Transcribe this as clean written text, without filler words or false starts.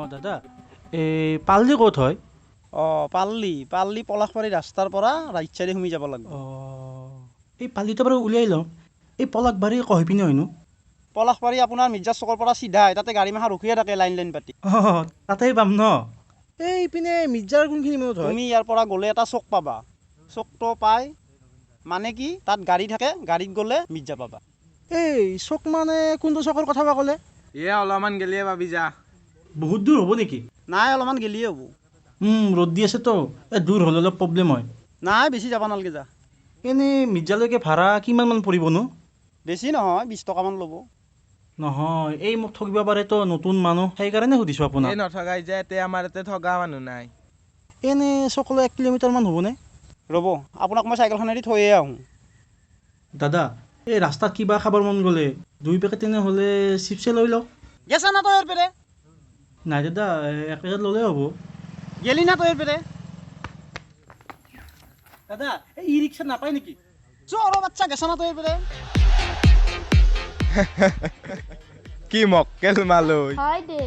অঁ দাদা এই পাল্লি ক'ত হয়? অঁ পাল্লি পলাশবাৰী ৰাস্তাৰ পৰা ৰাইট চাইডে সোমাই যাব লাগিব। অঁ এই পাল্লিটো বাৰু উলিয়াই লওঁ। এই পলাকবাৰী কহি পিনে হয়নো? পলাশবাৰী আপোনাৰ মিৰ্জাৰ চকৰ পৰা চিধা হয়, তাতে গাড়ী মাখা ৰখিয়ে থাকে লাইন পাতি। অঁ তাতেই পাম ন? এইপিনে মিৰ্জাৰ কোনখিনি মানত হয়? তুমি ইয়াৰ পৰা গ'লে এটা চক পাবা, চকটো পাই মানে কি তাত গাড়ী থাকে, গাড়ীত গ'লে মিৰ্জা পাবা। এই চক মানে কোনটো চকৰ কথা বা ক'লে? অলপমান গেলিয়ে পাবি যা। বহুত দূৰ হ'ব নেকি? নাই অলপমান গেলিয়ে হ'ব। ৰ'দ দি আছেতো, এই দূৰ হ'লে অলপ প্ৰব্লেম হয়। নাই বেছি যাব নালাগে যা। এনেই মিৰ্জালৈকে ভাড়া কিমানমান পৰিবনো? বেছি নহয় 20 টকামান ল'ব। নহয় এই মোক ঠগিব পাৰেতো, নতুন মানুহ, সেইকাৰণে সুধিছোঁ আপোনাক। নথগাই যে এতে আমাৰ ইয়াতে ঠগা মানুহ নাই। এনেই চকলৈ 1 কিলোমিটাৰমান হ'বনে? ৰ'ব আপোনাক মই চাইকেলখনেদি থৈয়ে আহোঁ। দাদা এই ৰাস্তাত কিবা খাবৰ মন গ'লে 2 পেকেট তেনেহ'লে চিপছে লৈ লওক। গেছা না তৈৰ পেৰে? নাই দাদা 1 পেকেট ল'লেই হ'ব। গেলি না তৈৰ পেৰে? দাদা এই ই ৰিক্সা নাপায় নেকি? চোৰ বাচ্চা গেছা না তৈৰ পেৰে? কি মক্কেল মালৈ। হয় দে